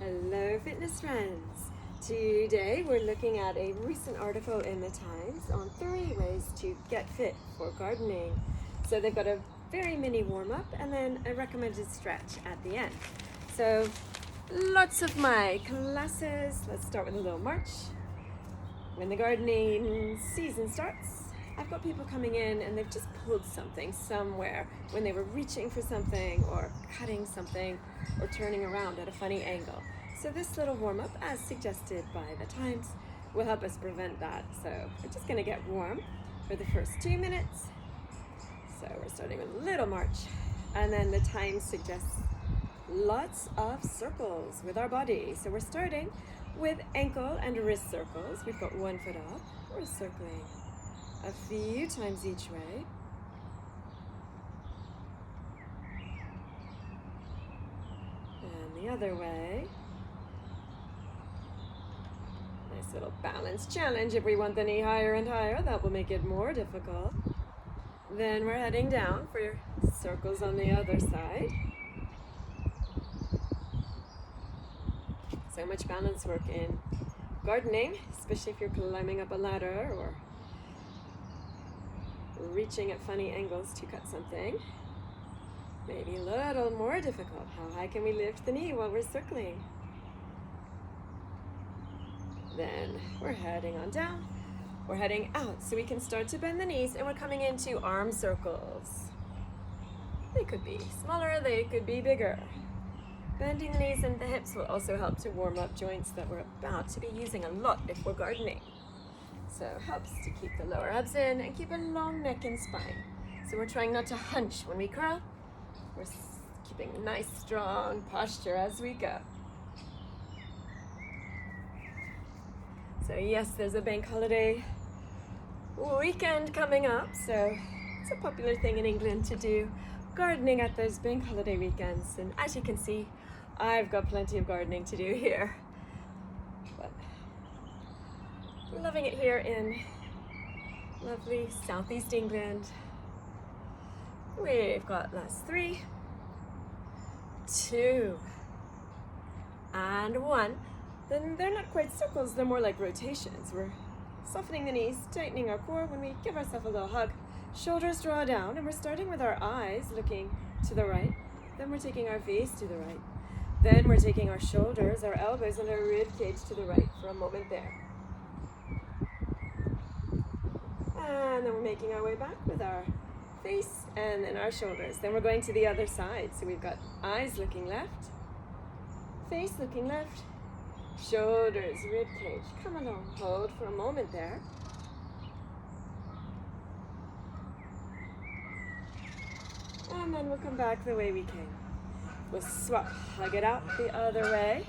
Hello fitness friends! Today we're looking at a recent article in the Times on 3 ways to get fit for gardening. So they've got a very mini warm-up and then a recommended stretch at the end. So lots of my classes, let's start with a little march. When the gardening season starts, I've got people coming in and they've just pulled something somewhere when they were reaching for something or cutting something or turning around at a funny angle. So this little warm-up, as suggested by the Times, will help us prevent that. So we're just going to get warm for the first 2 minutes. So we're starting with a little march, and then the Times suggests lots of circles with our body. So we're starting with ankle and wrist circles. We've got 1 foot up. We're circling a few times each way. And the other way. Nice little balance challenge. If we want the knee higher and higher, that will make it more difficult. Then we're heading down for your circles on the other side. So much balance work in gardening, especially if you're climbing up a ladder or reaching at funny angles to cut something. Maybe a little more difficult. How high can we lift the knee while we're circling? Then we're heading on down. We're heading out so we can start to bend the knees, and we're coming into arm circles. They could be smaller, they could be bigger. Bending the knees and the hips will also help to warm up joints that we're about to be using a lot if we're gardening. So it helps to keep the lower abs in and keep a long neck and spine. So we're trying not to hunch when we curl. We're keeping a nice strong posture as we go. So yes, there's a bank holiday weekend coming up. So it's a popular thing in England to do gardening at those bank holiday weekends. And as you can see, I've got plenty of gardening to do here. But loving it here in lovely southeast England. We've got last 3, 2, and 1. Then they're not quite circles, they're more like rotations. We're softening the knees, tightening our core when we give ourselves a little hug. Shoulders draw down, and we're starting with our eyes looking to the right. Then we're taking our face to the right. Then we're taking our shoulders, our elbows, and our rib cage to the right for a moment there. And then we're making our way back with our face and then our shoulders. Then we're going to the other side. So we've got eyes looking left, face looking left, shoulders, rib cage. Come along, hold for a moment there. And then we'll come back the way we came. We'll swap, hug it out the other way,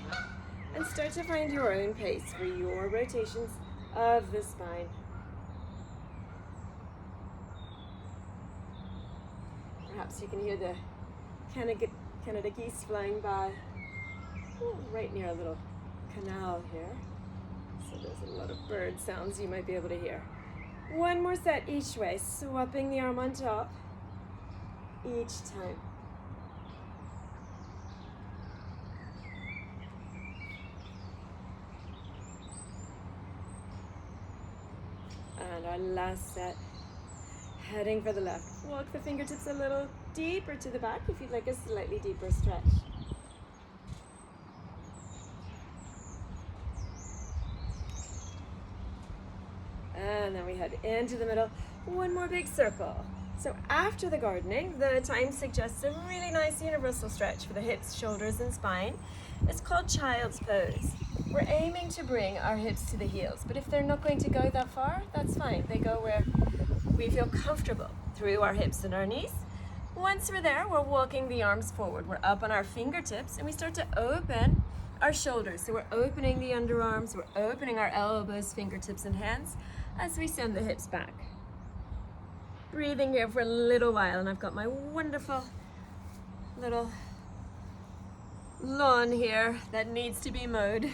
and start to find your own pace for your rotations of the spine. Perhaps you can hear the Canada geese flying by. Ooh, right near a little canal here. So there's a lot of bird sounds you might be able to hear. 1 more set each way, swapping the arm on top each time. And our last set, heading for the left. Walk the fingertips a little deeper to the back if you'd like a slightly deeper stretch. And then we head into the middle. 1 more big circle. So after the gardening, the Times suggests a really nice universal stretch for the hips, shoulders, and spine. It's called child's pose. We're aiming to bring our hips to the heels, but if they're not going to go that far, that's fine. They go where we feel comfortable through our hips and our knees. Once we're there, we're walking the arms forward. We're up on our fingertips, and we start to open our shoulders. So we're opening the underarms, we're opening our elbows, fingertips, and hands as we send the hips back. Breathing here for a little while, and I've got my wonderful little lawn here that needs to be mowed.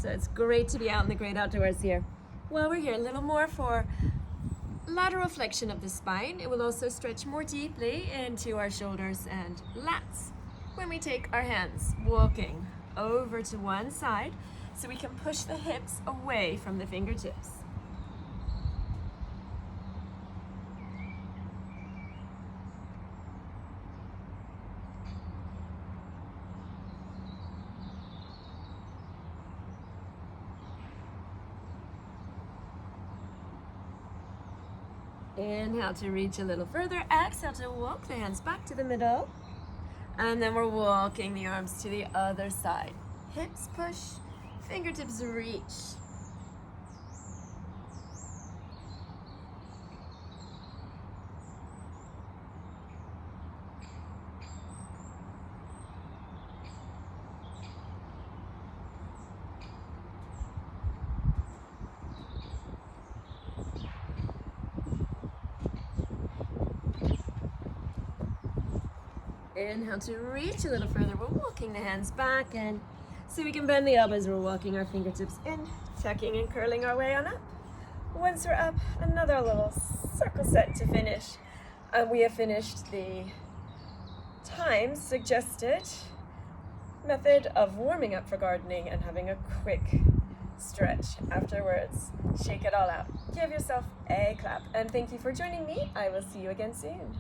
So it's great to be out in the great outdoors here. While we're here, a little more for lateral flexion of the spine. It will also stretch more deeply into our shoulders and lats when we take our hands walking over to one side so we can push the hips away from the fingertips. Inhale to reach a little further. Exhale to walk the hands back to the middle. And then we're walking the arms to the other side. Hips push, fingertips reach. Inhale to reach a little further. We're walking the hands back, and so we can bend the elbows. We're walking our fingertips in, tucking and curling our way on up. Once we're up, another little circle set to finish. And we have finished the time suggested method of warming up for gardening and having a quick stretch afterwards. Shake it all out. Give yourself a clap. And thank you for joining me. I will see you again soon.